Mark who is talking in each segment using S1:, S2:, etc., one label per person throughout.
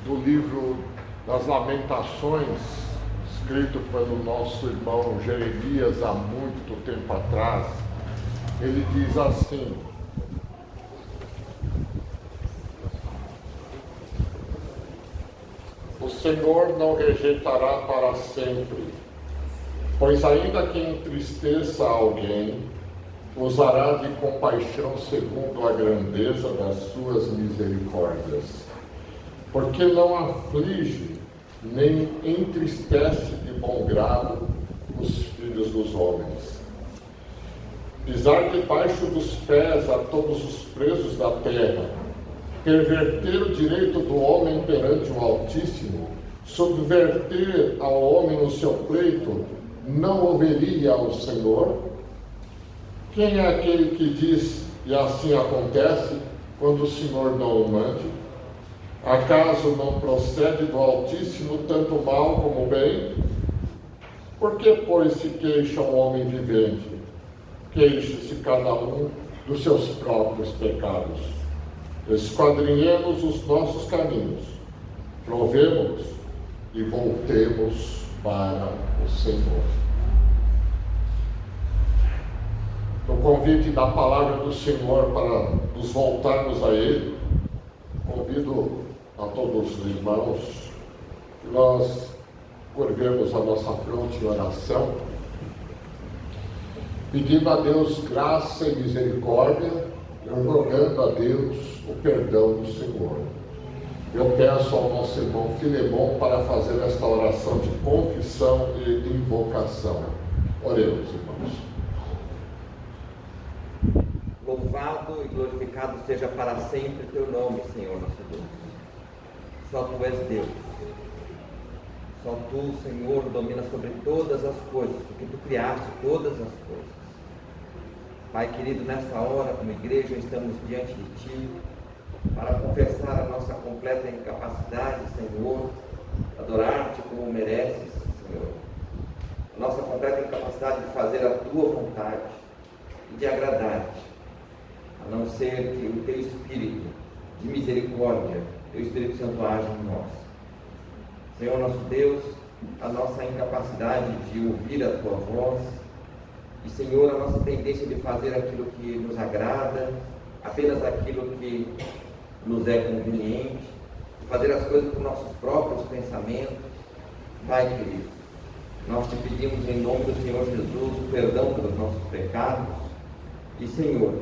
S1: do livro das Lamentações, escrito pelo nosso irmão Jeremias há muito tempo atrás. Ele diz assim: o Senhor não rejeitará para sempre, pois ainda que entristeça alguém, usará de compaixão segundo a grandeza das suas misericórdias. Porque não aflige, nem entristece de bom grado os filhos dos homens. Pisar debaixo dos pés a todos os presos da terra, perverter o direito do homem perante o Altíssimo, subverter ao homem o seu pleito, não ouviria ao Senhor? Quem é aquele que diz, e assim acontece, quando o Senhor não o mande? Acaso não procede do Altíssimo tanto mal como bem? Por que, pois, se queixa o homem vivente? Queixe-se cada um dos seus próprios pecados. Esquadrinhemos os nossos caminhos, provemo-los e voltemos para o Senhor. No convite da palavra do Senhor para nos voltarmos a Ele, convido a todos os irmãos que nós curvemos a nossa fronte em oração, pedindo a Deus graça e misericórdia, rogando a Deus o perdão do Senhor. Eu peço ao nosso irmão Filemon para fazer esta oração de confissão e invocação. Oremos, irmãos.
S2: Louvado e glorificado seja para sempre teu nome, Senhor nosso Deus. Só tu és Deus. Só tu, Senhor, domina sobre todas as coisas, porque tu criaste todas as coisas. Pai querido, nesta hora, como igreja, estamos diante de ti para confessar a nossa completa incapacidade, Senhor, adorar-te como mereces, Senhor. A nossa completa incapacidade de fazer a tua vontade e de agradar-te, a não ser que o teu Espírito de misericórdia, teu Espírito Santo age em nós. Senhor nosso Deus, a nossa incapacidade de ouvir a tua voz e, Senhor, a nossa tendência de fazer aquilo que nos agrada, apenas aquilo que nos é conveniente, de fazer as coisas com nossos próprios pensamentos. Pai querido, nós te pedimos em nome do Senhor Jesus o perdão pelos nossos pecados e, Senhor,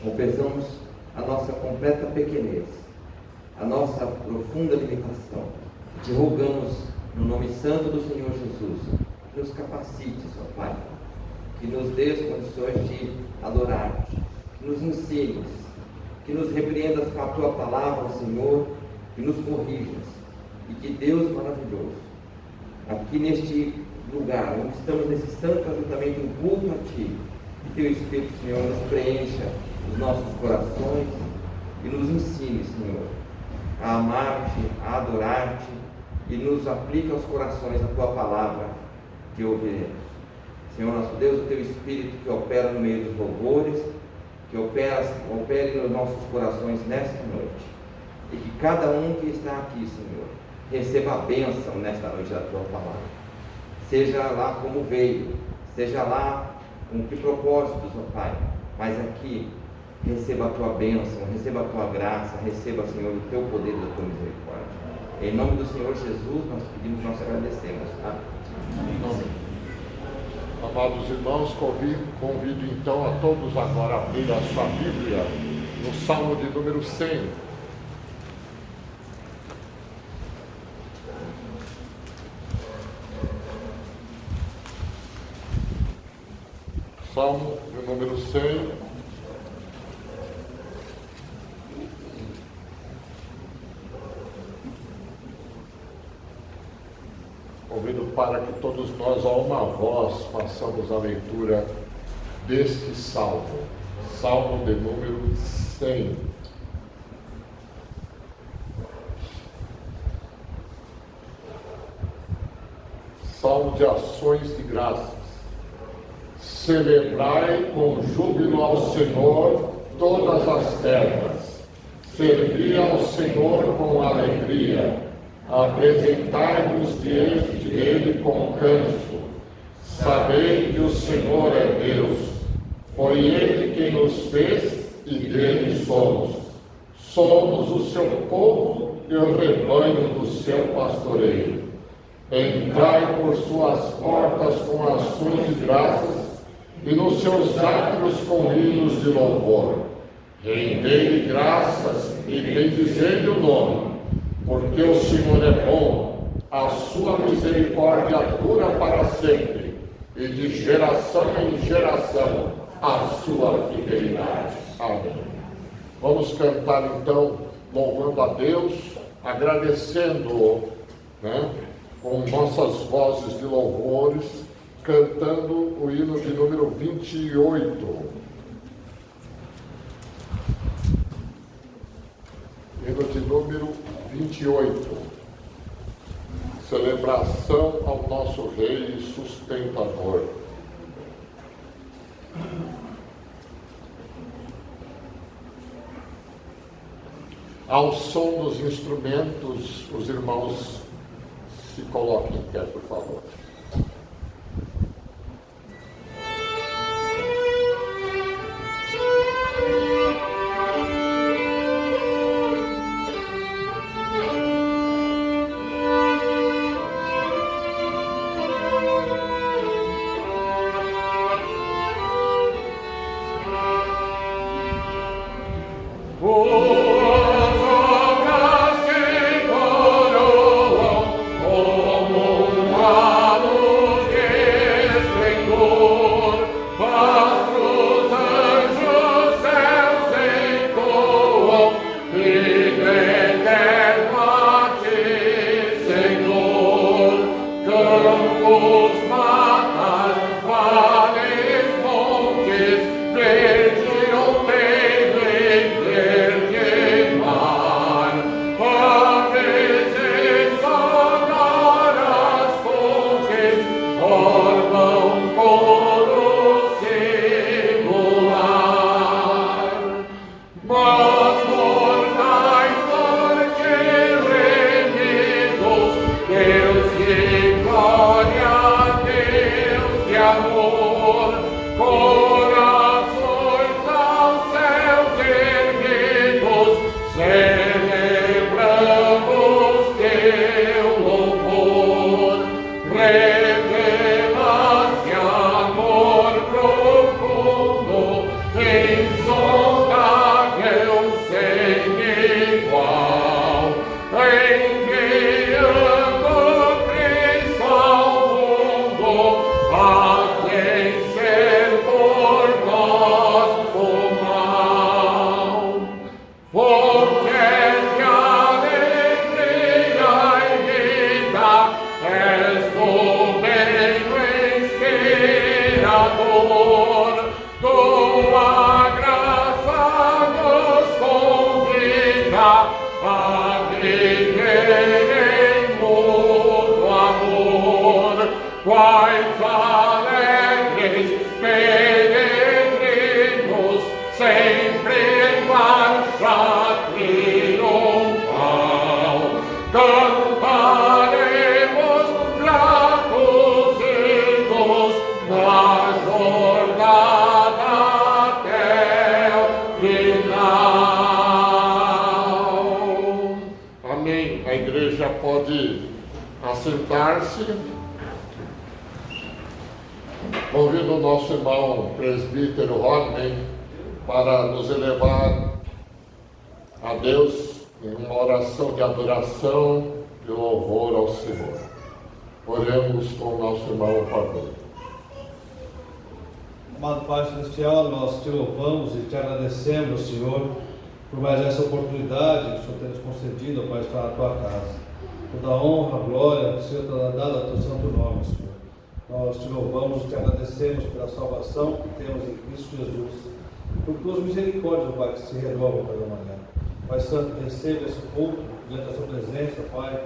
S2: confessamos a nossa completa pequenez, a nossa profunda limitação. Te rogamos, no nome santo do Senhor Jesus, que nos capacites, ó Pai, que nos dês condições de adorar-te, que nos ensines, que nos repreendas com a tua palavra, Senhor, que nos corrijas, e que Deus maravilhoso, aqui neste lugar, onde estamos nesse santo ajuntamento em culto a ti, que teu Espírito, Senhor, nos preencha os nossos corações e nos ensine, Senhor, a amar-te, a adorar-te e nos aplique aos corações a tua palavra que ouviremos. Senhor nosso Deus, o teu Espírito que opera no meio dos louvores, que opere nos nossos corações nesta noite, e que cada um que está aqui, Senhor, receba a bênção nesta noite da tua palavra, seja lá como veio, seja lá com que propósitos, ó Pai, mas aqui receba a tua bênção, receba a tua graça, receba, Senhor, o teu poder da tua misericórdia. Em nome do Senhor Jesus, nós pedimos, nós agradecemos. Amém.
S1: Amados irmãos, convido então a todos agora a abrir a sua Bíblia no Salmo de número 100. Salmo de número 100. Convido para que todos nós, a uma voz, façamos a leitura deste salmo. Salmo de número 100. Salmo de ações de graças. Celebrai com júbilo ao Senhor todas as terras. Servi ao Senhor com alegria alegria. Apresentai-vos diante dele com cântico. Sabei que o Senhor é Deus. Foi ele quem nos fez e dele somos. Somos o seu povo e o rebanho do seu pastoreio. Entrai por suas portas com ações de graças e nos seus átrios com hinos de louvor. Rendei-lhe graças e bendizei-lhe o nome, porque o Senhor é bom, a sua misericórdia dura para sempre, e de geração em geração a sua fidelidade. Amém. Vamos cantar então, louvando a Deus, agradecendo, com nossas vozes de louvores, cantando o hino de número 28. Hino de número 28. Celebração ao nosso Rei e Sustentador. Ao som dos instrumentos, os irmãos se coloquem em pé, por favor. Assentar-se. Convido o nosso irmão presbítero Rodney para nos elevar a Deus em uma oração de adoração e louvor ao Senhor. Oremos com o nosso irmão Rodney.
S3: Amado Pai Celestial, nós te louvamos e te agradecemos, Senhor, por mais essa oportunidade que o Senhor tem nos concedido, Pai, estar na tua casa. Toda a honra, glória, seja dada a teu santo nome, Senhor. Nós te louvamos e te agradecemos pela salvação que temos em Cristo Jesus, por tuas misericórdias, Pai, que se renovam cada manhã. Pai Santo, receba esse culto diante da sua presença, Pai,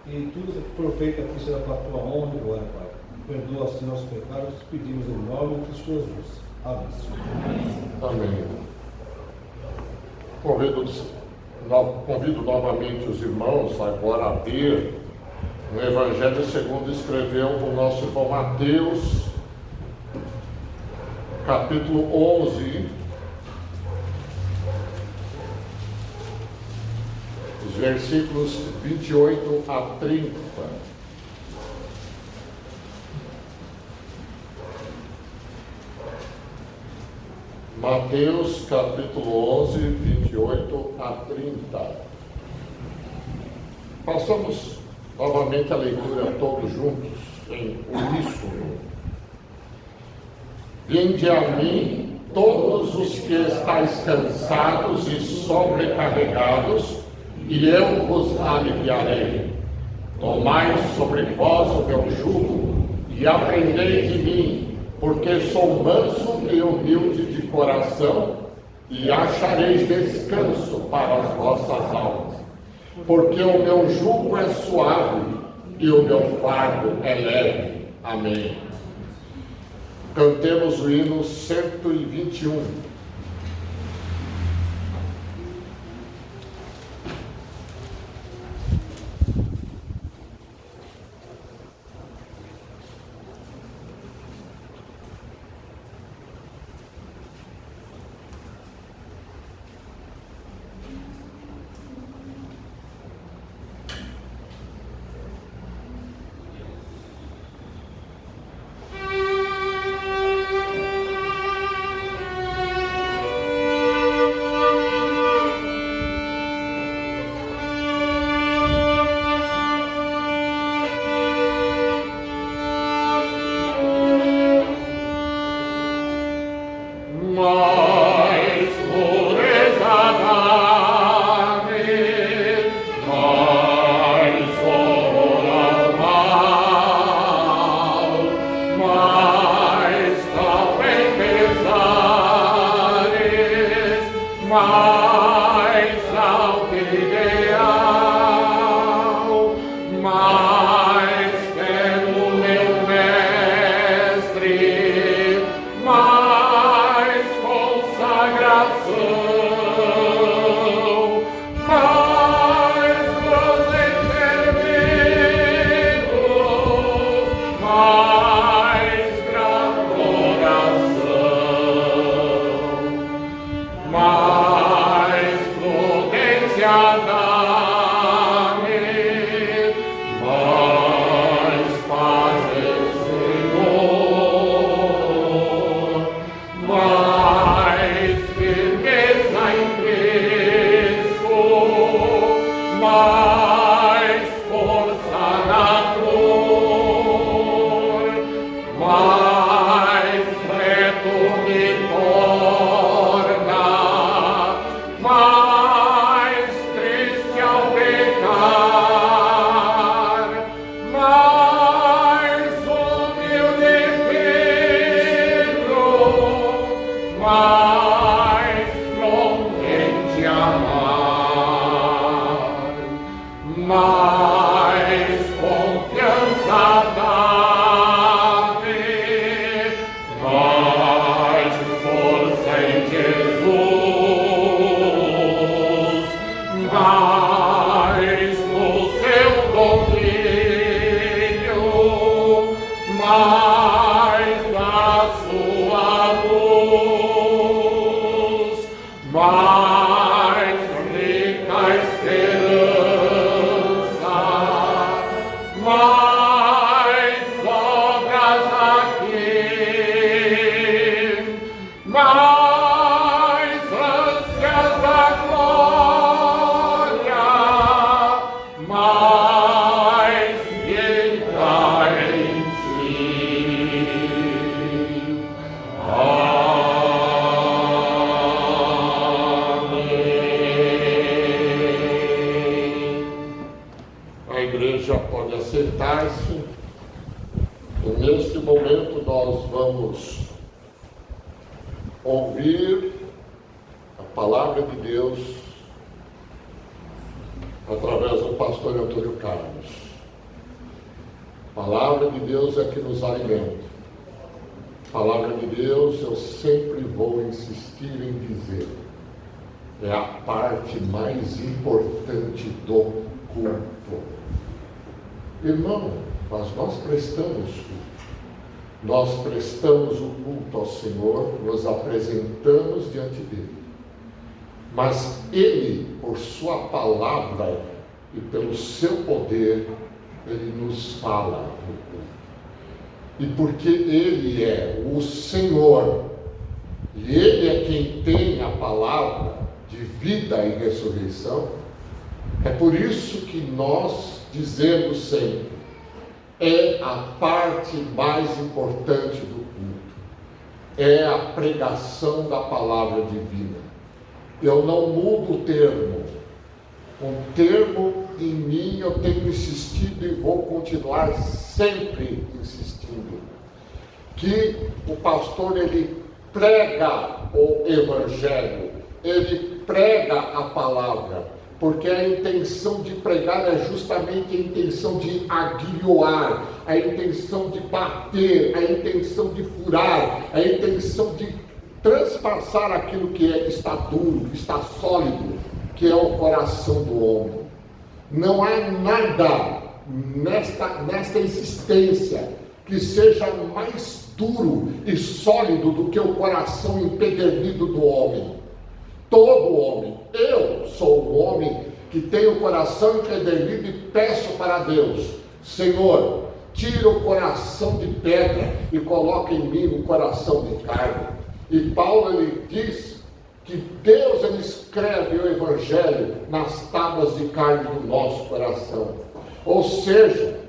S3: e tudo que for feito aqui seja para a tua honra e glória, Pai. Perdoa assim nossos pecados, te pedimos em nome de Cristo Jesus. Amém.
S1: Amém. Convido Convido novamente os irmãos agora a ver no Evangelho segundo escreveu o nosso irmão Mateus, capítulo 11, os versículos 28 a 30. Mateus, capítulo 11, 28 a 30. Passamos novamente a leitura todos juntos, em uníssono. Vinde a mim, todos os que estáis cansados e sobrecarregados, e eu vos aliviarei. Tomai sobre vós o meu jugo, e aprendei de mim, porque sou manso e humilde de coração, e achareis descanso para as vossas almas. Porque o meu jugo é suave e o meu fardo é leve. Amém. Cantemos o hino 121. Ouvir a palavra de Deus através do pastor Antônio Carlos. A palavra de Deus é que nos alimenta. A palavra de Deus eu sempre vou insistir em dizer. é a parte mais importante do culto. Irmão, mas nós prestamos culto. Nós prestamos o culto ao Senhor, nos apresentamos diante dele. Mas ele, por sua palavra e pelo seu poder, ele nos fala no culto. E porque ele é o Senhor, e ele é quem tem a palavra de vida e ressurreição, é por isso que nós dizemos sempre, é a parte mais importante do culto, é a pregação da palavra divina. Eu não mudo o termo, um termo em mim eu tenho insistido e vou continuar sempre insistindo, que o pastor ele prega o evangelho, ele prega a palavra, porque a intenção de pregar é justamente a intenção de aguilhoar, a intenção de bater, a intenção de furar, a intenção de transpassar aquilo que está duro, que está sólido, que é o coração do homem. Não há nada nesta existência que seja mais duro e sólido do que o coração empedernido do homem. Todo homem, eu sou um homem que tem o coração empedernido e peço para Deus, Senhor, tira o coração de pedra e coloca em mim o coração de carne. E Paulo ele diz que Deus ele escreve o evangelho nas tábuas de carne do nosso coração. Ou seja,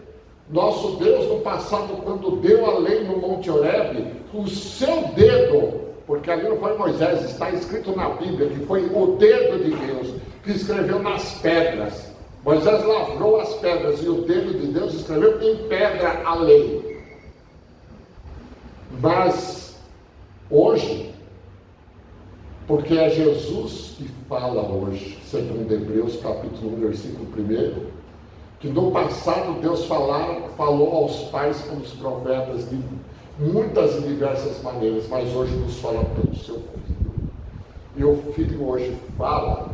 S1: nosso Deus no passado, quando deu a lei no Monte Horebe, o seu dedo, porque ali não foi Moisés, está escrito na Bíblia que foi o dedo de Deus que escreveu nas pedras. Moisés lavrou as pedras e o dedo de Deus escreveu em pedra a lei. Mas hoje, porque é Jesus que fala hoje, segundo Hebreus capítulo 1, versículo 1, que no passado Deus falou aos pais pelos profetas de muitas e diversas maneiras, mas hoje nos fala pelo seu Filho. E o Filho hoje fala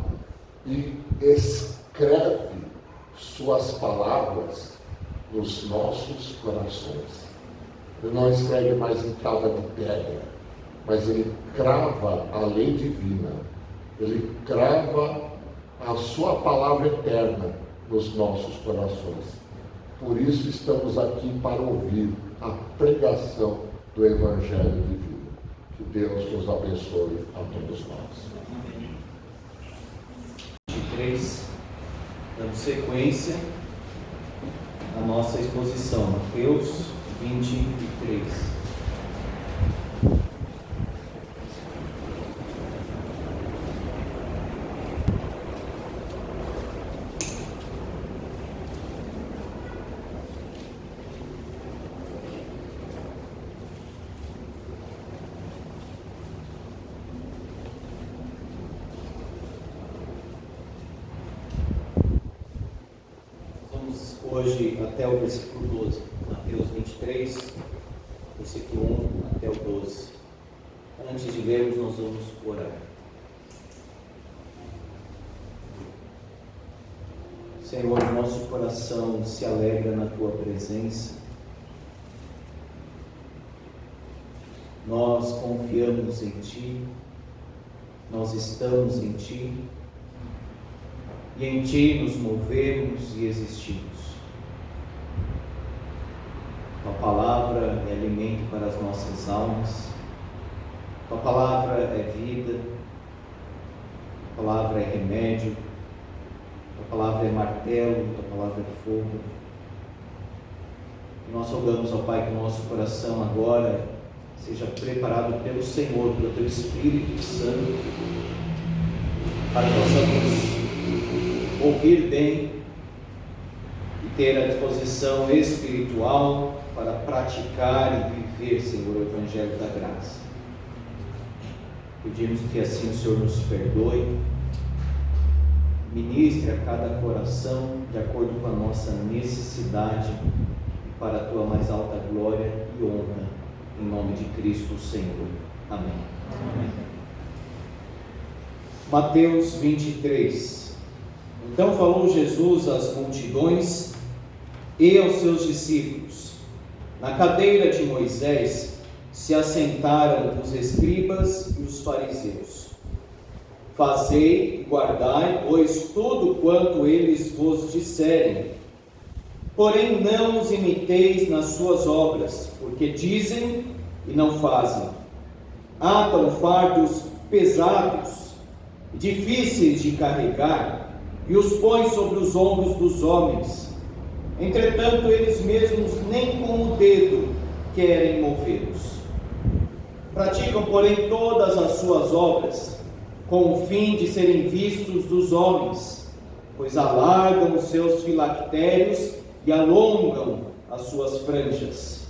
S1: e escreve suas palavras nos nossos corações. Ele não escreve mais em tábua de pedra, mas ele crava a lei divina, ele crava a sua palavra eterna nos nossos corações. Por isso estamos aqui para ouvir a pregação do Evangelho divino. Que Deus nos abençoe a todos nós.
S4: 23, dando sequência à nossa exposição, Mateus 23. Hoje até o versículo 12, Mateus 23, versículo 1 até o 12. Antes de lermos, nós vamos orar. Senhor, nosso coração se alegra na Tua presença. Nós confiamos em Ti, nós estamos em Ti, e em Ti nos movemos e existimos. Tua palavra é alimento para as nossas almas, Tua palavra é vida, Tua palavra é remédio, Tua palavra é martelo, Tua palavra é fogo. E nós rogamos, ó Pai, que o nosso coração agora seja preparado pelo Senhor, pelo Teu Espírito Santo, para que possamos ouvir bem e ter a disposição espiritual para praticar e viver, Senhor, o Evangelho da Graça. Pedimos que assim o Senhor nos perdoe, ministre a cada coração de acordo com a nossa necessidade e para a Tua mais alta glória e honra, em nome de Cristo Senhor. Amém. Amém. Mateus 23. Então falou Jesus às multidões e aos seus discípulos. Na cadeira de Moisés se assentaram os escribas e os fariseus. Fazei e guardai, pois, tudo quanto eles vos disserem. Porém não os imiteis nas suas obras, porque dizem e não fazem. Atam fardos pesados, difíceis de carregar, e os põem sobre os ombros dos homens. Entretanto, eles mesmos nem com o dedo querem movê-los. Praticam, porém, todas as suas obras, com o fim de serem vistos dos homens, pois alargam os seus filactérios e alongam as suas franjas.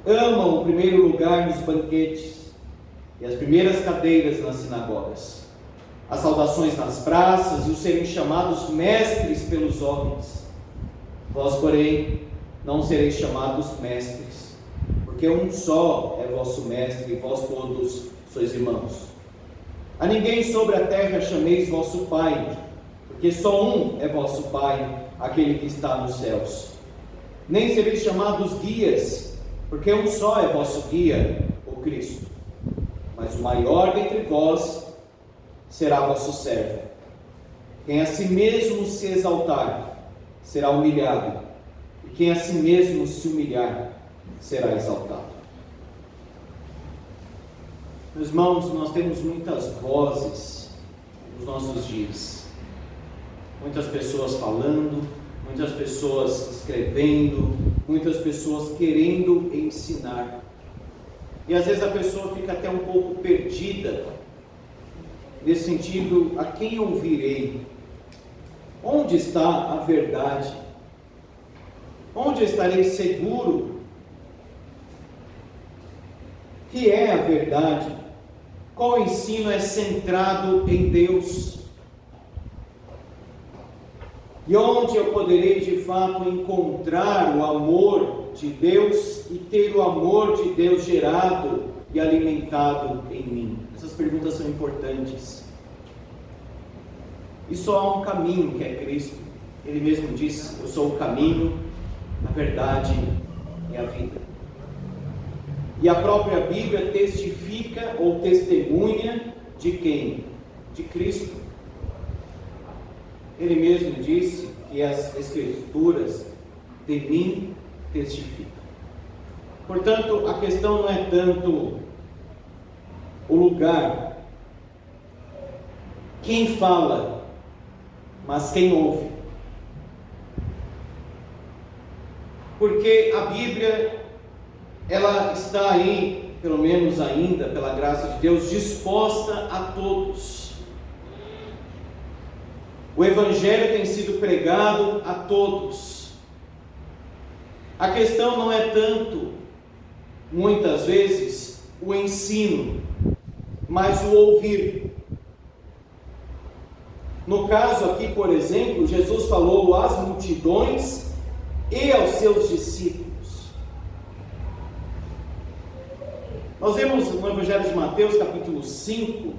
S4: Amam o primeiro lugar nos banquetes e as primeiras cadeiras nas sinagogas, as saudações nas praças e os serem chamados mestres pelos homens. Vós, porém, não sereis chamados mestres, porque um só é vosso mestre, e vós todos sois irmãos. A ninguém sobre a terra chameis vosso Pai, porque só um é vosso Pai, aquele que está nos céus. Nem sereis chamados guias, porque um só é vosso guia, o Cristo. Mas o maior dentre vós será vosso servo. Quem a si mesmo se exaltar, será humilhado, e quem a si mesmo se humilhar, será exaltado. Meus irmãos, nós temos muitas vozes nos nossos dias. Muitas pessoas falando, muitas pessoas escrevendo, muitas pessoas querendo ensinar. E às vezes a pessoa fica até um pouco perdida, nesse sentido, a quem ouvirei? Onde está a verdade? Onde estarei seguro? O que é a verdade? Qual ensino é centrado em Deus? E onde eu poderei de fato encontrar o amor de Deus e ter o amor de Deus gerado e alimentado em mim? Essas perguntas são importantes. E só há um caminho, que é Cristo. Ele mesmo disse: eu sou o caminho, a verdade e a vida. E a própria Bíblia testifica ou testemunha de quem? De Cristo. Ele mesmo disse que as Escrituras de mim testificam. Portanto, a questão não é tanto o lugar, quem fala, mas quem ouve. Porque a Bíblia, ela está aí, pelo menos ainda, pela graça de Deus, disposta a todos. O Evangelho tem sido pregado a todos. A questão não é tanto, muitas vezes, o ensino, mas o ouvir. No caso aqui, por exemplo, Jesus falou às multidões e aos seus discípulos. Nós vemos no Evangelho de Mateus, capítulo 5,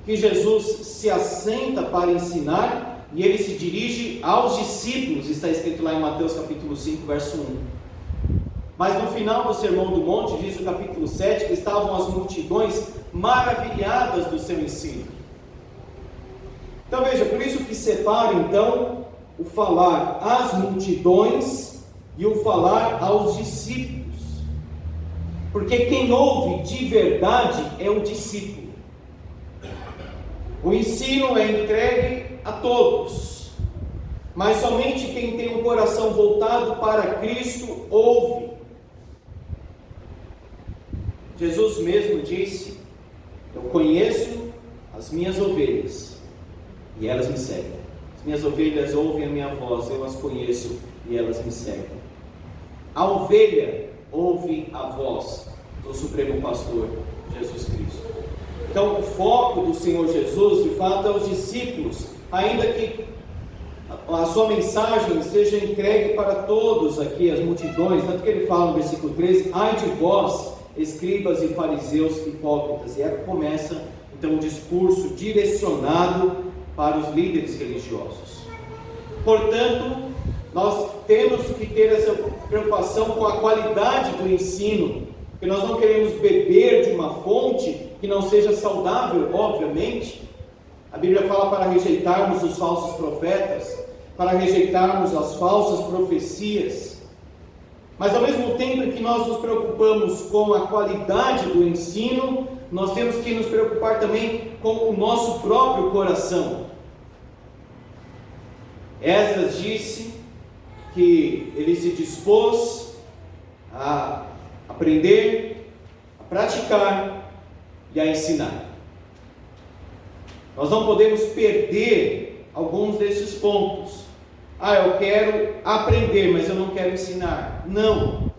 S4: que Jesus se assenta para ensinar e ele se dirige aos discípulos, está escrito lá em Mateus capítulo 5, verso 1. Mas no final do Sermão do Monte, diz o capítulo 7, que estavam as multidões maravilhadas do seu ensino. Então veja, por isso que separa então o falar às multidões e o falar aos discípulos. Porque quem ouve de verdade é o discípulo. O ensino é entregue a todos, mas somente quem tem um coração voltado para Cristo ouve. Jesus mesmo disse: eu conheço as minhas ovelhas e elas me seguem. As minhas ovelhas ouvem a minha voz, eu as conheço e elas me seguem. A ovelha ouve a voz do Supremo Pastor, Jesus Cristo. Então o foco do Senhor Jesus, de fato, é os discípulos, ainda que a sua mensagem seja entregue para todos aqui, as multidões, tanto que ele fala no versículo 13, ai de vós, escribas e fariseus hipócritas, e aí começa então um discurso direcionado para os líderes religiosos. Portanto, nós temos que ter essa preocupação com a qualidade do ensino, porque nós não queremos beber de uma fonte que não seja saudável, obviamente. A Bíblia fala para rejeitarmos os falsos profetas, para rejeitarmos as falsas profecias. Mas ao mesmo tempo que nós nos preocupamos com a qualidade do ensino, nós temos que nos preocupar também com o nosso próprio coração. Esdras disse que ele se dispôs a aprender, a praticar e a ensinar. Nós não podemos perder alguns desses pontos. Eu quero aprender, mas eu não quero ensinar. Não.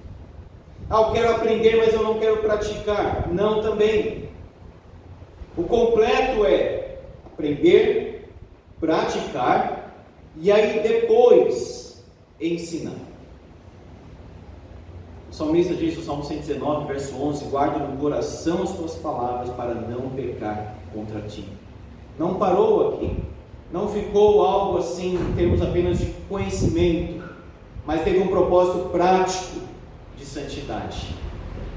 S4: Eu quero aprender, mas eu não quero praticar. Não também. O completo é aprender, praticar e aí depois ensinar. O salmista diz no Salmo 119, verso 11: guarda no coração as tuas palavras para não pecar contra ti. Não parou aqui. Não ficou algo assim em termos apenas de conhecimento, mas teve um propósito prático de santidade.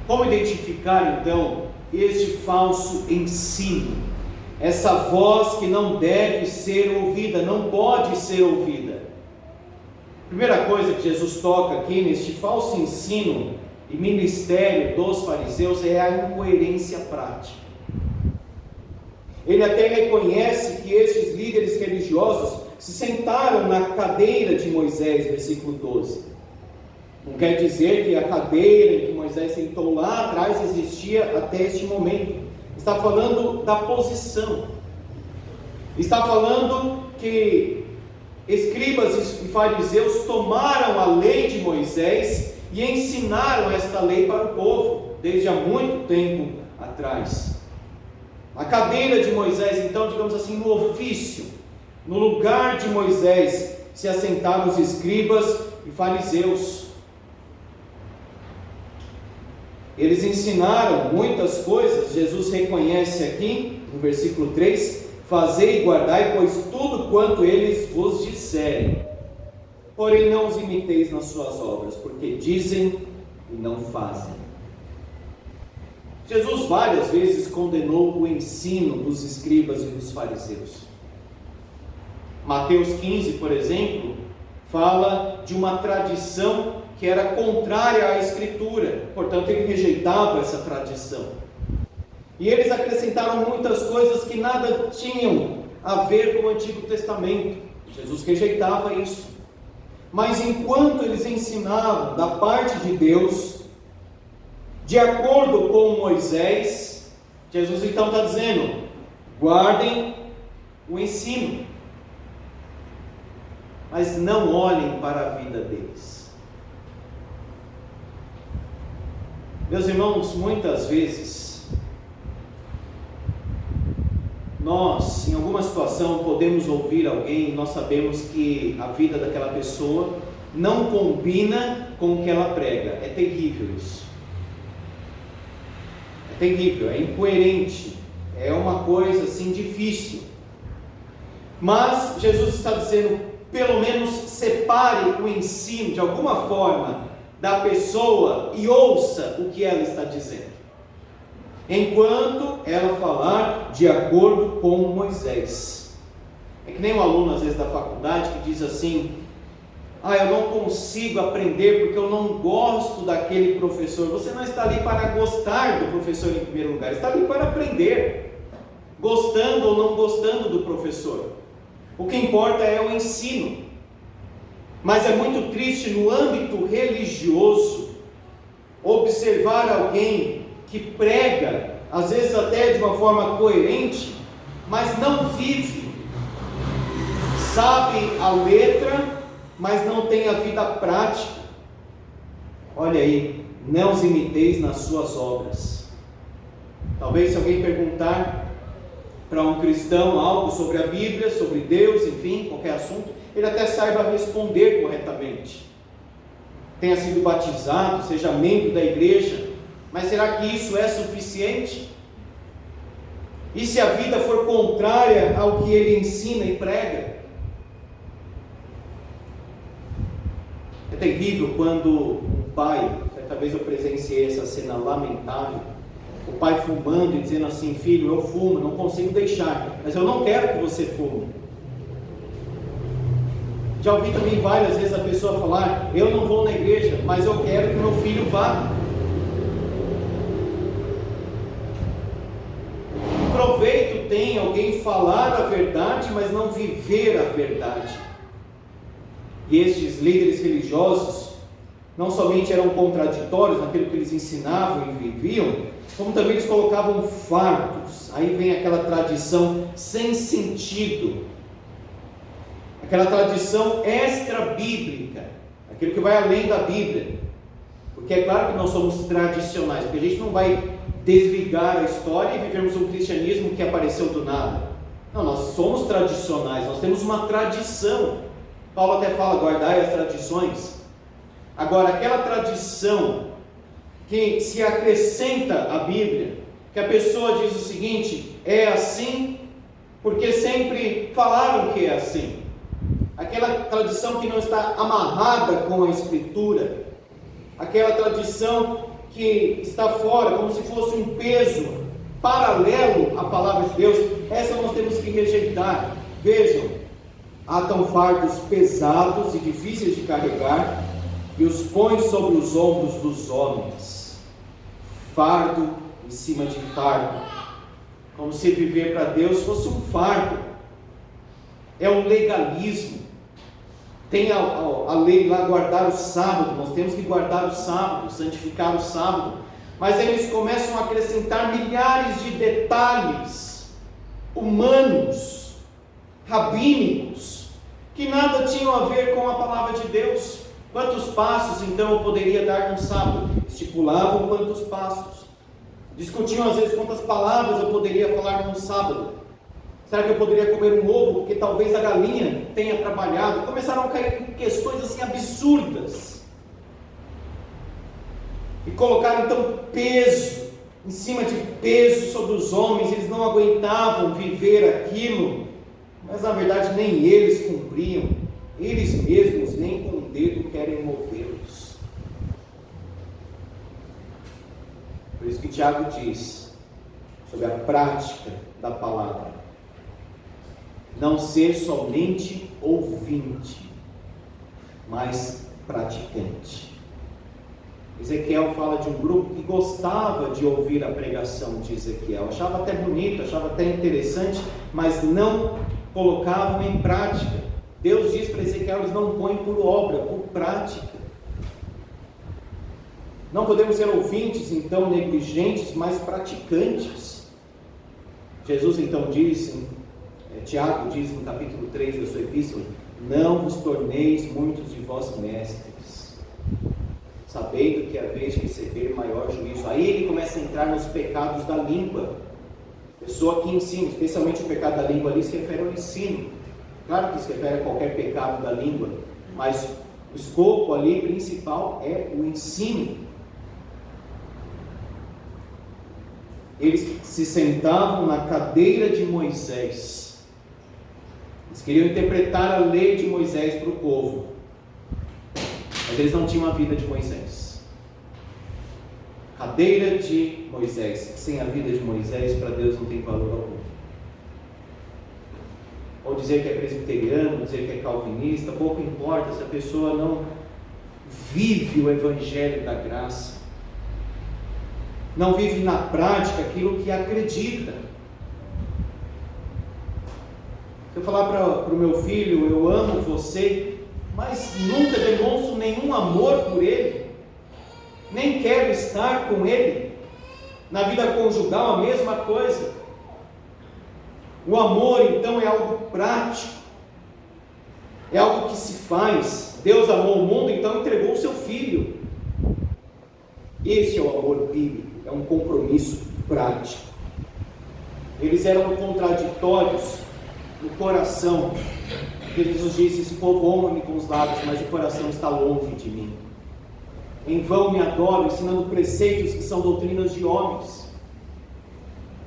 S4: Como identificar então este falso ensino? Essa voz que não deve ser ouvida, não pode ser ouvida. Primeira coisa que Jesus toca aqui neste falso ensino e ministério dos fariseus é a incoerência prática. Ele até reconhece que estes líderes religiosos se sentaram na cadeira de Moisés, versículo 12. Não quer dizer que a cadeira em que Moisés sentou lá atrás existia até este momento. Está falando da posição. Está falando que escribas e fariseus tomaram a lei de Moisés e ensinaram esta lei para o povo, desde há muito tempo atrás. A cadeira de Moisés, então, digamos assim, no ofício, no lugar de Moisés, se assentaram os escribas e fariseus. Eles ensinaram muitas coisas. Jesus reconhece aqui, no versículo 3, fazei e guardai, pois tudo quanto eles vos disserem. Porém não os imiteis nas suas obras, porque dizem e não fazem. Jesus várias vezes condenou o ensino dos escribas e dos fariseus. Mateus 15, por exemplo, fala de uma tradição que era contrária à Escritura, portanto ele rejeitava essa tradição. E eles acrescentaram muitas coisas que nada tinham a ver com o Antigo Testamento. Jesus rejeitava isso. Mas enquanto eles ensinavam da parte de Deus, de acordo com Moisés, Jesus então está dizendo: guardem o ensino, mas não olhem para a vida deles. Meus irmãos, muitas vezes nós, em alguma situação, podemos ouvir alguém e nós sabemos que a vida daquela pessoa não combina com o que ela prega. É terrível isso. É terrível, é incoerente, é uma coisa assim difícil. Mas Jesus está dizendo, pelo menos separe o ensino de alguma forma da pessoa e ouça o que ela está dizendo, enquanto ela falar de acordo com Moisés. É que nem um aluno às vezes da faculdade que diz assim: eu não consigo aprender porque eu não gosto daquele professor. Você não está ali para gostar do professor em primeiro lugar, está ali para aprender, gostando ou não gostando do professor. O que importa é o ensino. Mas é muito triste no âmbito religioso observar alguém que prega, às vezes até de uma forma coerente, mas não vive, sabe a letra, mas não tem a vida prática. Olha aí, não os imiteis nas suas obras. Talvez se alguém perguntar para um cristão algo sobre a Bíblia, sobre Deus, enfim, qualquer assunto, ele até saiba responder corretamente, tenha sido batizado, seja membro da igreja, mas será que isso é suficiente? E se a vida for contrária ao que ele ensina e prega? É terrível quando um pai, certa vez eu presenciei essa cena lamentável, o pai fumando e dizendo assim: filho, eu fumo, não consigo deixar, mas eu não quero que você fume. Já ouvi também várias vezes a pessoa falar: eu não vou na igreja, mas eu quero que meu filho vá. Que proveito tem alguém falar a verdade, mas não viver a verdade? E estes líderes religiosos não somente eram contraditórios naquilo que eles ensinavam e viviam, como também eles colocavam fardos. Aí vem aquela tradição sem sentido, aquela tradição extra-bíblica, aquilo que vai além da Bíblia. Porque é claro que nós somos tradicionais, porque a gente não vai desligar a história e vivermos um cristianismo que apareceu do nada. Não, nós somos tradicionais, nós temos uma tradição. Paulo até fala: guardai as tradições. Agora, aquela tradição que se acrescenta à Bíblia, que a pessoa diz o seguinte: é assim porque sempre falaram que é assim. Aquela tradição que não está amarrada com a Escritura, aquela tradição que está fora, como se fosse um peso paralelo à palavra de Deus, essa nós temos que rejeitar. Vejam, atam fardos pesados e difíceis de carregar e os põe sobre os ombros dos homens. Fardo em cima de fardo, como se viver para Deus fosse um fardo. É um legalismo. Tem a lei lá, guardar o sábado, nós temos que guardar o sábado, santificar o sábado, mas eles começam a acrescentar milhares de detalhes humanos, rabínicos, que nada tinham a ver com a palavra de Deus. Quantos passos então eu poderia dar no sábado? Estipulavam quantos passos. Discutiam às vezes quantas palavras eu poderia falar no sábado. Será que eu poderia comer um ovo porque talvez a galinha tenha trabalhado? Começaram a cair em questões assim absurdas. E colocaram então peso em cima de peso sobre os homens. Eles não aguentavam viver aquilo. Mas na verdade nem eles cumpriam. Eles mesmos nem com o dedo querem movê-los. Por isso que Tiago diz sobre a prática da palavra: não ser somente ouvinte, mas praticante. Ezequiel fala de um grupo que gostava de ouvir a pregação de Ezequiel, achava até bonito, achava até interessante, mas não colocavam em prática. Deus diz para Ezequiel: eles não põem por obra, por prática. Não podemos ser ouvintes então negligentes, mas praticantes. Jesus então diz, Tiago diz no capítulo 3 da sua epístola: não vos torneis muitos de vós mestres, sabendo que haveis de receber maior juízo. Aí ele começa a entrar nos pecados da língua. Pessoa que ensina, especialmente o pecado da língua ali se refere ao ensino. Claro que se refere a qualquer pecado da língua, mas o escopo ali principal é o ensino. Eles se sentavam na cadeira de Moisés. Eles queriam interpretar a lei de Moisés para o povo, mas eles não tinham a vida de Moisés. Cadeira de Moisés. Sem a vida de Moisés, para Deus não tem valor algum. Ou dizer que é presbiteriano, dizer que é calvinista, pouco importa se a pessoa não vive o evangelho da graça, não vive na prática aquilo que acredita. Se eu falar para o meu filho: eu amo você, mas nunca demonstro nenhum amor por ele, nem quero estar com ele, na vida conjugal a mesma coisa. O amor então é algo prático, é algo que se faz. Deus amou o mundo, então entregou o seu Filho. Esse é o amor bíblico, é um compromisso prático. Eles eram contraditórios no coração. Jesus disse: esse povo honra-me com os lábios, mas o coração está longe de mim. Em vão me adoram, ensinando preceitos que são doutrinas de homens.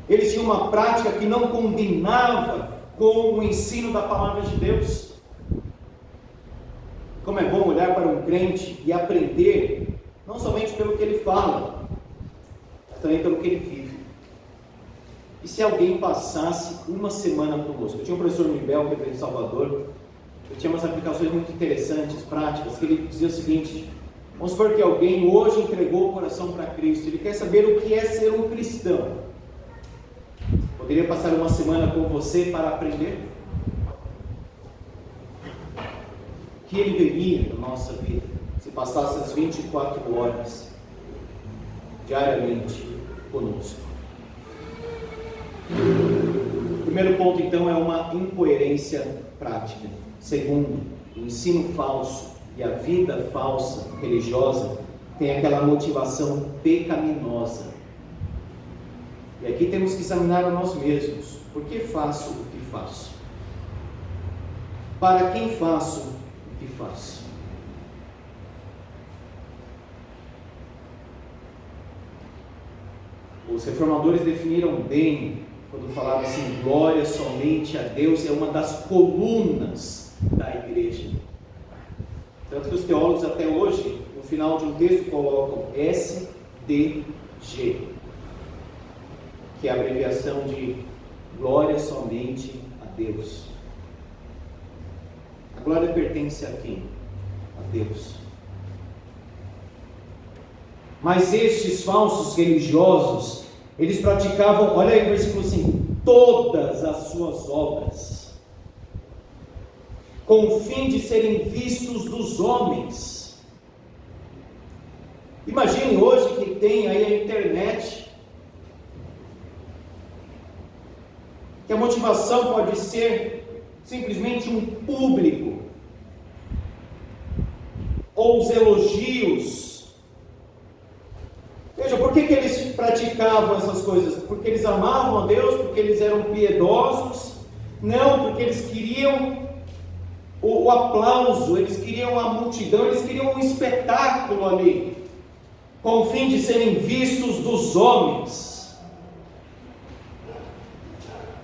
S4: Eles tinham uma prática que não combinava com o ensino da palavra de Deus. Como é bom olhar para um crente e aprender, não somente pelo que ele fala, mas também pelo que ele vive. E se alguém passasse uma semana conosco? Eu tinha um professor Mibel, que veio de Salvador, eu tinha umas aplicações muito interessantes, práticas, que ele dizia o seguinte: vamos supor que alguém hoje entregou o coração para Cristo, ele quer saber o que é ser um cristão. Poderia passar uma semana com você para aprender? O que ele veria na nossa vida se passasse as 24 horas diariamente conosco? O primeiro ponto, então, é uma incoerência prática. Segundo, o ensino falso e a vida falsa religiosa tem aquela motivação pecaminosa. E aqui temos que examinar a nós mesmos. Por que faço o que faço? Para quem faço o que faço? Os reformadores definiram bem quando falavam assim: glória somente a Deus é uma das colunas da igreja. Tanto que os teólogos até hoje, no final de um texto, colocam SDG, que é a abreviação de glória somente a Deus. A glória pertence a quem? A Deus. Mas estes falsos religiosos, eles praticavam, olha aí o versículo 5, todas as suas obras, com o fim de serem vistos dos homens. Imagine hoje que tem aí a internet, que a motivação pode ser simplesmente um público, ou os elogios. Veja, por que eles praticavam essas coisas? Porque eles amavam a Deus, porque eles eram piedosos? Não, porque eles queriam o aplauso, eles queriam a multidão, eles queriam um espetáculo ali, com o fim de serem vistos dos homens.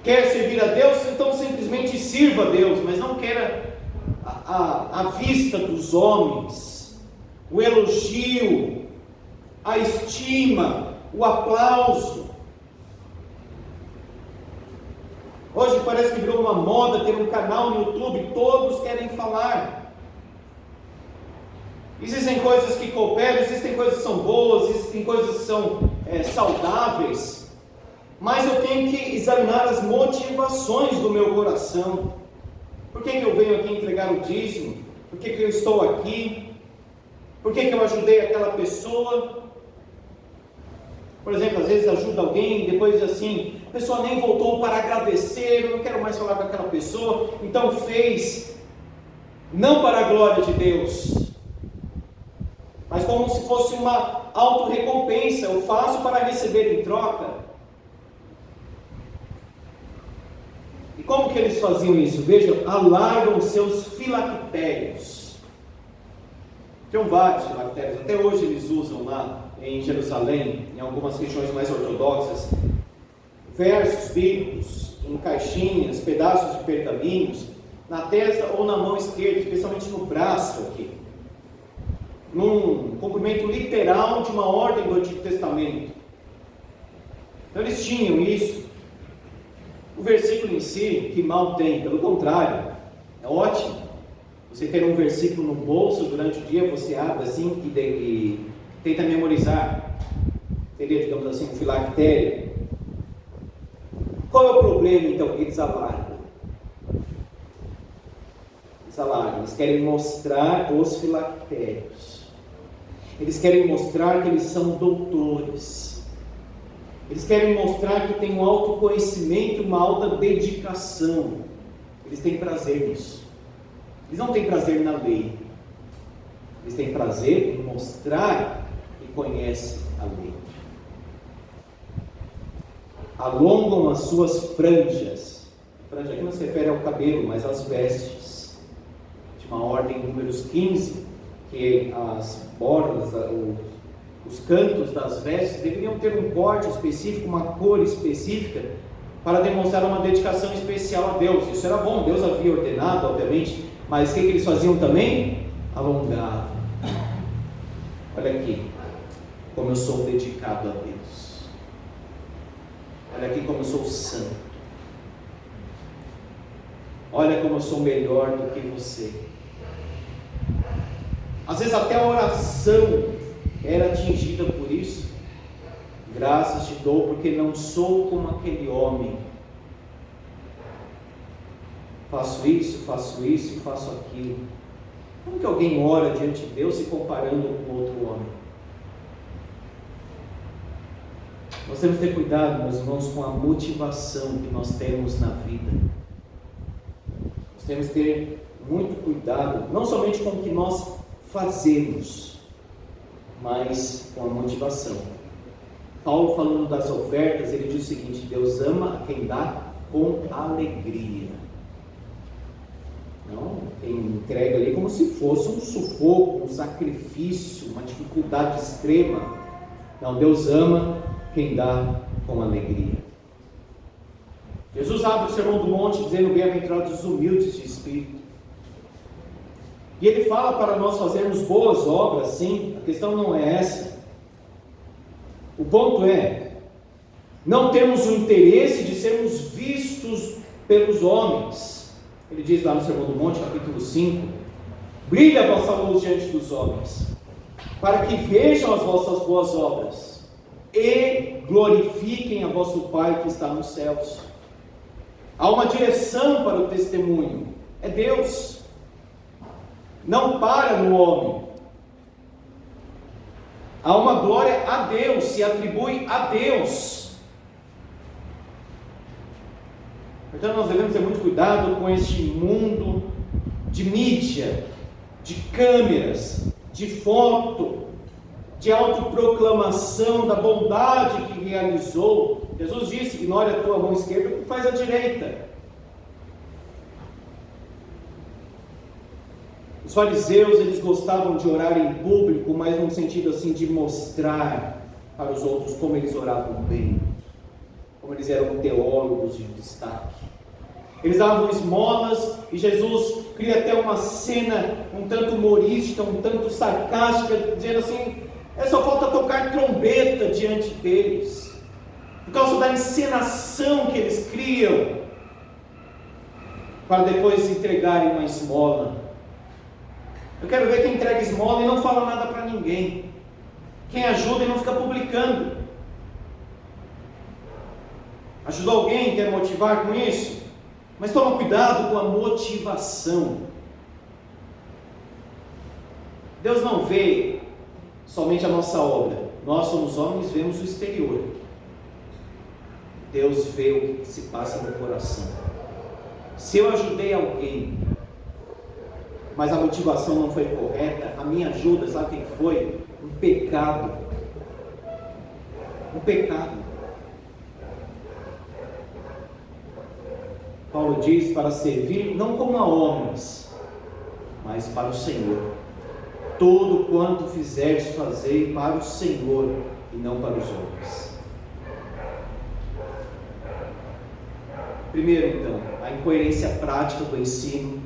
S4: Quer servir a Deus? Então simplesmente sirva a Deus, mas não queira a vista dos homens, o elogio, a estima, o aplauso. Hoje parece que virou uma moda ter um canal no YouTube, todos querem falar. Existem coisas que cooperam, existem coisas que são boas, existem coisas que são saudáveis, mas eu tenho que examinar as motivações do meu coração. Por que eu venho aqui entregar o dízimo? Por que eu estou aqui? Por que eu ajudei aquela pessoa? Por exemplo, às vezes ajuda alguém e depois diz assim, a pessoa nem voltou para agradecer, eu não quero mais falar com aquela pessoa, então fez, não para a glória de Deus, mas como se fosse uma auto-recompensa, eu faço para receber em troca. E como que eles faziam isso? Vejam, alargam seus filactérios. Tinham vários filactérios, até hoje eles usam lá em Jerusalém, em algumas regiões mais ortodoxas, versos bíblicos em caixinhas, pedaços de pergaminhos, na testa ou na mão esquerda, especialmente no braço aqui, num cumprimento literal de uma ordem do Antigo Testamento. Então eles tinham isso. O versículo em si, que mal tem, pelo contrário, é ótimo. Você ter um versículo no bolso durante o dia, você abre assim e tenta memorizar. Seria, digamos assim, um filactério. Qual é o problema, então? Eles alargam. Eles querem mostrar os filactérios. Eles querem mostrar que eles são doutores. Eles querem mostrar que tem um autoconhecimento, uma alta dedicação. Eles têm prazer nisso. Eles não têm prazer na lei. Eles têm prazer em mostrar que conhecem a lei. Alongam as suas franjas. A franja aqui não se refere ao cabelo, mas às vestes. De uma ordem números 15, que as bordas, Os cantos das vestes deveriam ter um corte específico, uma cor específica, para demonstrar uma dedicação especial a Deus. Isso era bom, Deus havia ordenado, obviamente, mas o que eles faziam também? Alongavam. Olha aqui, como eu sou dedicado a Deus. Olha aqui como eu sou santo. Olha como eu sou melhor do que você. Às vezes até a oração era atingida por isso. Graças te dou porque não sou como aquele homem. Faço isso e faço aquilo. Como que alguém ora diante de Deus se comparando com outro homem? Nós temos que ter cuidado, meus irmãos, com a motivação que nós temos na vida. Nós temos que ter muito cuidado, não somente com o que nós fazemos, mas com a motivação. Paulo, falando das ofertas, ele diz o seguinte: Deus ama a quem dá com alegria. Não, quem entrega ali como se fosse um sufoco, um sacrifício, uma dificuldade extrema. Não, Deus ama quem dá com alegria. Jesus abre o Sermão do Monte dizendo: bem-aventurados os humildes de espírito. E ele fala para nós fazermos boas obras, sim, a questão não é essa. O ponto é, não temos o interesse de sermos vistos pelos homens. Ele diz lá no Sermão do Monte, capítulo 5, brilha a vossa luz diante dos homens, para que vejam as vossas boas obras, e glorifiquem a vosso Pai que está nos céus. Há uma direção para o testemunho, é Deus. Não para no homem. Há uma glória a Deus, se atribui a Deus. Então nós devemos ter muito cuidado com este mundo de mídia, de câmeras, de foto, de autoproclamação da bondade que realizou. Jesus disse: ignore a tua mão esquerda e faz a direita. Os fariseus, eles gostavam de orar em público, mas num sentido assim de mostrar para os outros como eles oravam bem, como eles eram teólogos de destaque. Eles davam esmolas e Jesus cria até uma cena um tanto humorística, um tanto sarcástica, dizendo assim: só falta tocar trombeta diante deles, por causa da encenação que eles criam, para depois entregarem uma esmola. Eu quero ver quem entrega esmola e não fala nada para ninguém, quem ajuda e não fica publicando. Ajudou alguém, quer motivar com isso? Mas toma cuidado com a motivação. Deus não vê somente a nossa obra. Nós somos homens, vemos o exterior. Deus vê o que se passa no coração. Se eu ajudei alguém, mas a motivação não foi correta, a minha ajuda, sabe o que foi? Um pecado. Um pecado. Paulo diz para servir não como a homens, mas para o Senhor. Tudo quanto fizeres, fazei para o Senhor e não para os homens. Primeiro, então, a incoerência prática do ensino,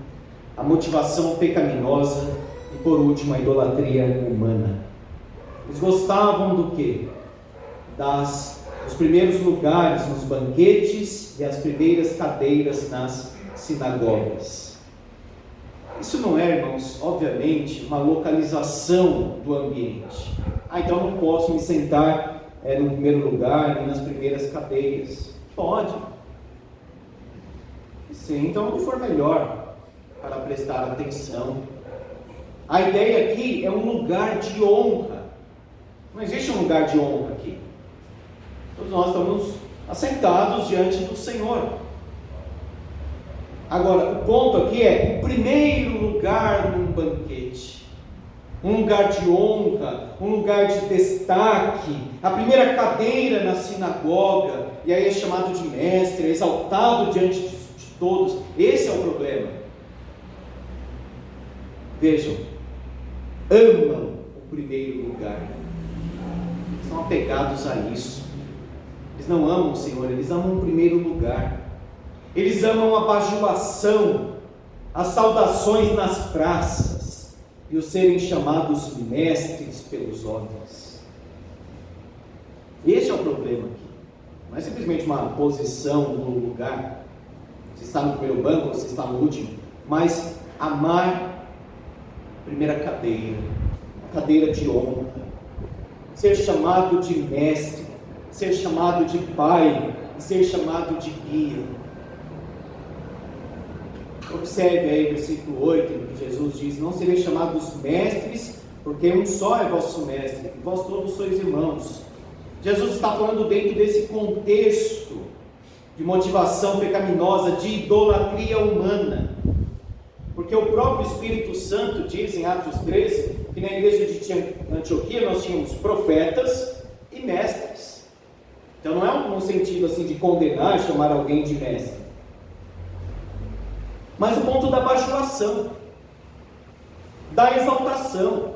S4: a motivação pecaminosa e, por último, a idolatria humana. Eles gostavam do quê? Dos primeiros lugares nos banquetes e as primeiras cadeiras nas sinagogas. Isso não é, irmãos, obviamente, uma localização do ambiente. Então não posso me sentar no primeiro lugar nem nas primeiras cadeiras. Pode. Sim, então onde for melhor para prestar atenção. A ideia aqui é um lugar de honra. Não existe um lugar de honra aqui. Todos nós estamos assentados diante do Senhor. Agora, o ponto aqui é o primeiro lugar num banquete, um lugar de honra, um lugar de destaque, a primeira cadeira na sinagoga, e aí é chamado de mestre, é exaltado diante de todos. Esse é o problema. Vejam, amam o primeiro lugar. estão apegados a isso. Eles não amam o Senhor, eles amam o primeiro lugar. Eles amam a bajulação, as saudações nas praças e o serem chamados mestres pelos homens. Este é o problema aqui. Não é simplesmente uma posição no lugar, você está no primeiro banco, você está no último, mas amar a primeira cadeira, a cadeira de honra, ser chamado de mestre, ser chamado de pai, ser chamado de guia. Observe aí o versículo 8, em que Jesus diz: não sereis chamados mestres, porque um só é vosso mestre, e vós todos sois irmãos. Jesus está falando dentro desse contexto de motivação pecaminosa, de idolatria humana. Porque o próprio Espírito Santo diz em Atos 13, que na igreja de Antioquia nós tínhamos profetas e mestres. Então não é um sentido assim de condenar, chamar alguém de mestre. Mas o ponto da bajulação, da exaltação,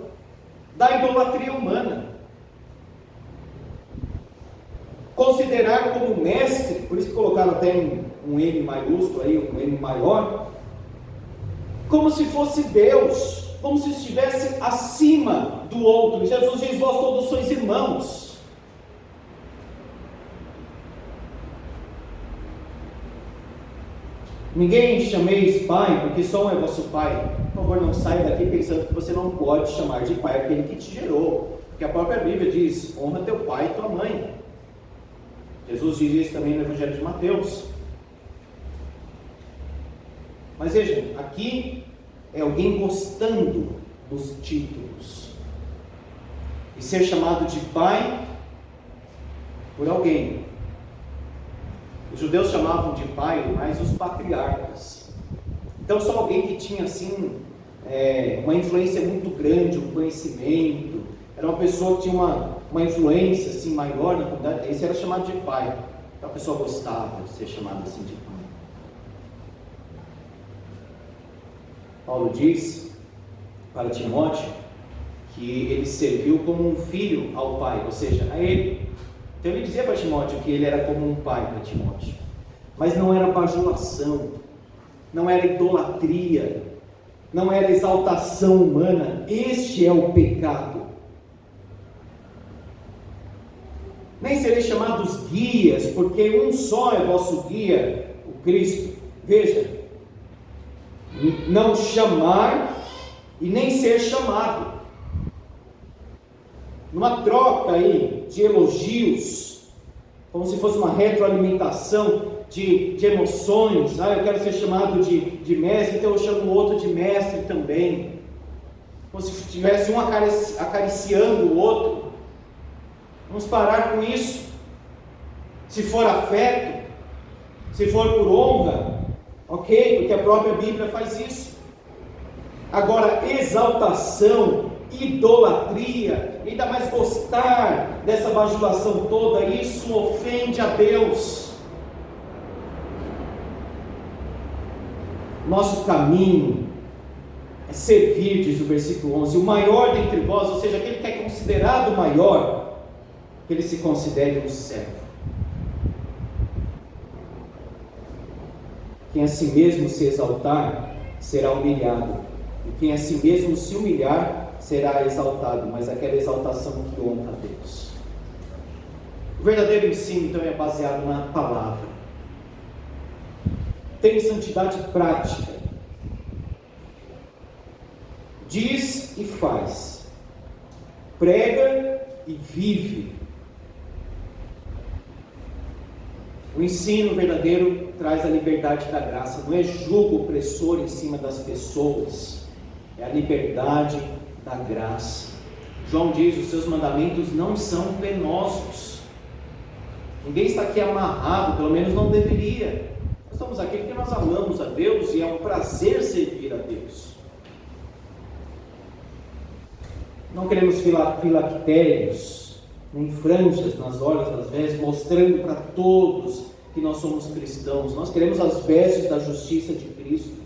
S4: da idolatria humana. Considerar como mestre, por isso que colocaram até um M maiúsculo aí, um M maior, como se fosse Deus, como se estivesse acima do outro. Jesus diz: vós todos sois irmãos. Ninguém chameis pai, porque só um é vosso pai. Por favor, não saia daqui pensando que você não pode chamar de pai aquele que te gerou, porque a própria Bíblia diz: honra teu pai e tua mãe. Jesus diz isso também no Evangelho de Mateus. Mas vejam, aqui é alguém gostando dos títulos e ser chamado de pai por alguém. Os judeus chamavam de pai mais os patriarcas. Então só alguém que tinha assim uma influência muito grande, um conhecimento, era uma pessoa que tinha uma influência assim maior na comunidade, esse era chamado de pai. Então a pessoa gostava de ser chamada assim de pai. Paulo diz para Timóteo que ele serviu como um filho ao pai, ou seja, a ele. Então ele dizia para Timóteo que ele era como um pai para Timóteo. Mas não era bajulação, não era idolatria, não era exaltação humana. Este é o pecado. Nem sereis chamados guias, porque um só é vosso guia, o Cristo. Veja, não chamar e nem ser chamado. Numa troca aí de elogios, como se fosse uma retroalimentação de emoções. Eu quero ser chamado de mestre, então eu chamo o outro de mestre também. Como se estivesse um acariciando o outro. Vamos parar com isso. Se for afeto, se for por honra, ok, porque a própria Bíblia faz isso. Agora, exaltação, idolatria, ainda mais gostar dessa bajulação toda, isso ofende a Deus. Nosso caminho é servir, diz o versículo 11, o maior dentre vós, ou seja, aquele que é considerado maior, que ele se considere um servo. Quem a si mesmo se exaltar, será humilhado, e quem a si mesmo se humilhar, será exaltado, mas aquela exaltação que honra a Deus. O verdadeiro ensino, então, é baseado na palavra. Tem santidade prática. Diz e faz. Prega e vive. O ensino verdadeiro traz a liberdade da graça. Não é julgo opressor em cima das pessoas. É a liberdade da graça. João diz: os seus mandamentos não são penosos. Ninguém está aqui amarrado, pelo menos não deveria. Nós estamos aqui porque nós amamos a Deus e é um prazer servir a Deus. Não queremos filactérios, nem franjas nas orlas das vestes, mostrando para todos que nós somos cristãos. Nós queremos as vestes da justiça de Cristo.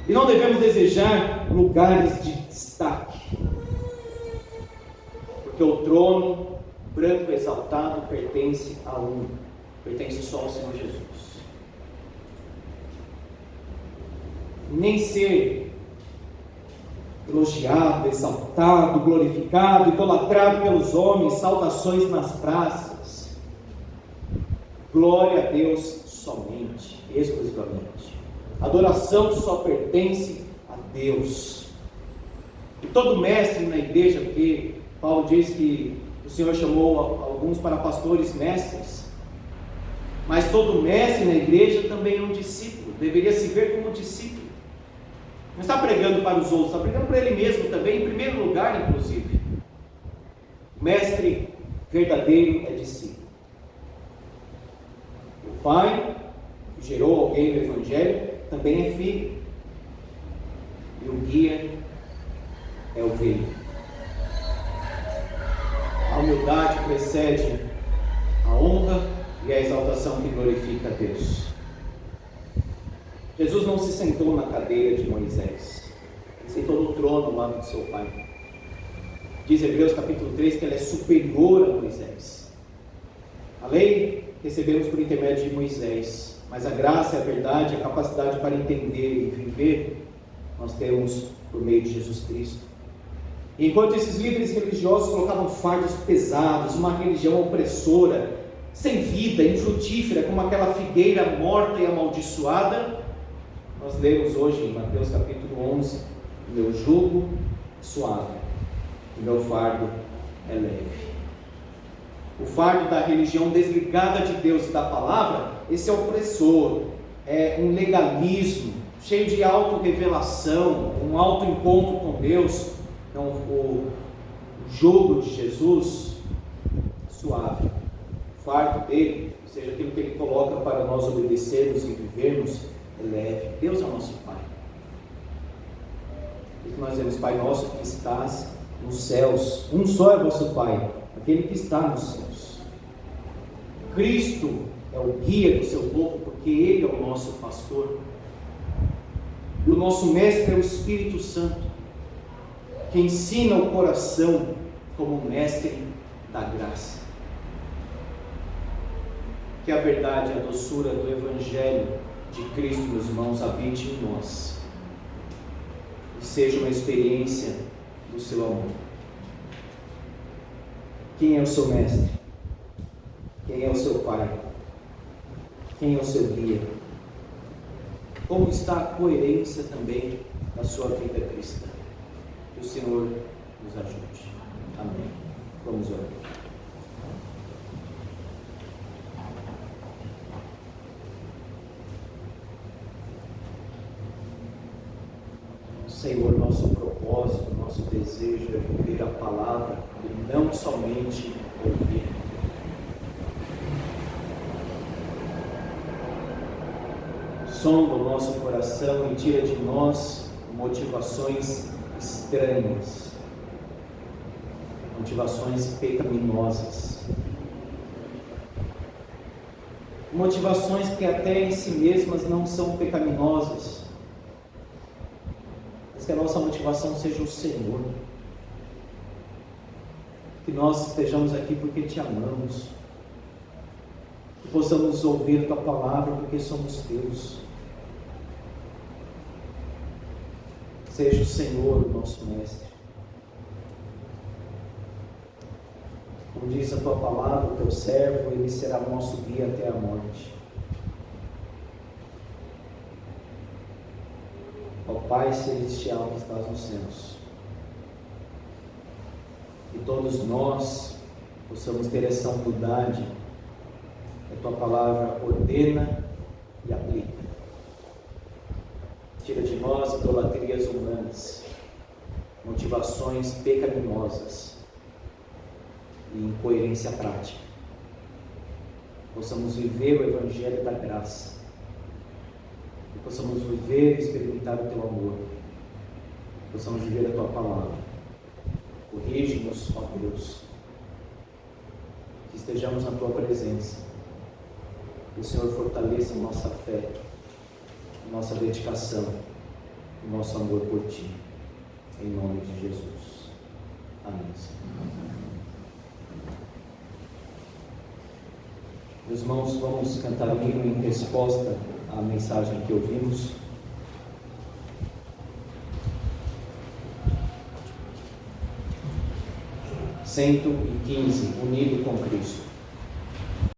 S4: E não devemos desejar lugares de destaque. Porque o trono branco exaltado pertence a um, pertence só ao Senhor Jesus. Nem ser elogiado, exaltado, glorificado, idolatrado pelos homens, saudações nas praças. Glória a Deus somente, exclusivamente. Adoração só pertence a Deus. E todo mestre na igreja, porque Paulo diz que o Senhor chamou alguns para pastores mestres, mas todo mestre na igreja também é um discípulo, deveria se ver como discípulo. Não está pregando para os outros, está pregando para ele mesmo também, em primeiro lugar, inclusive. O mestre verdadeiro é discípulo. O pai, que gerou alguém no Evangelho, também é filho. E o guia é o ovelha. A humildade precede a honra e a exaltação que glorifica a Deus. Jesus não se sentou na cadeira de Moisés, ele sentou no trono ao lado de seu pai. Diz Hebreus capítulo 3 que ele é superior a Moisés. A lei recebemos por intermédio de Moisés, mas a graça, a verdade, a capacidade para entender e viver, nós temos por meio de Jesus Cristo. E enquanto esses líderes religiosos colocavam fardos pesados, uma religião opressora, sem vida, infrutífera, como aquela figueira morta e amaldiçoada, nós lemos hoje em Mateus capítulo 11, o meu jugo suave, o meu fardo é leve. O fardo da religião desligada de Deus e da palavra, esse é opressor, é um legalismo, cheio de autorrevelação, um autoencontro com Deus. Então, o jugo de Jesus, suave, o fardo dele, ou seja, aquilo que ele coloca para nós obedecermos e vivermos, é leve. Deus é o nosso Pai. Por isso nós dizemos: Pai nosso que estás nos céus, um só é vosso Pai, aquele que está nos céus. Cristo é o guia do seu povo, porque Ele é o nosso pastor. E o nosso mestre é o Espírito Santo, que ensina o coração como mestre da graça. Que a verdade, a doçura do Evangelho de Cristo, meus irmãos, habite em nós e seja uma experiência do seu amor. Quem é o seu mestre? Quem é o seu pai? Quem é o seu guia? Como está a coerência também da sua vida cristã? Que o Senhor nos ajude. Amém. Vamos orar. Senhor, nosso propósito, nosso desejo é viver a palavra e não somente ouvir. Sonda o nosso coração e tira de nós motivações estranhas, motivações pecaminosas, motivações que até em si mesmas não são pecaminosas, mas que a nossa motivação seja o Senhor, que nós estejamos aqui porque Te amamos, que possamos ouvir a Tua palavra porque somos Teus. Seja o Senhor o nosso mestre. Como diz a Tua palavra, o Teu servo, ele será nosso guia até a morte. Ó Pai celestial que estás nos céus, que todos nós possamos ter essa humildade que a Tua palavra ordena e aplica. Tira de nós idolatrias humanas, motivações pecaminosas e incoerência prática. Possamos viver o Evangelho da graça, e possamos viver e experimentar o Teu amor, possamos viver a Tua palavra. Corrige-nos, ó Deus, que estejamos na Tua presença, que o Senhor fortaleça a nossa fé, nossa dedicação, o nosso amor por Ti, em nome de Jesus. Amém. Meus irmãos, vamos cantar o hino em resposta à mensagem que ouvimos. 115, unido com Cristo.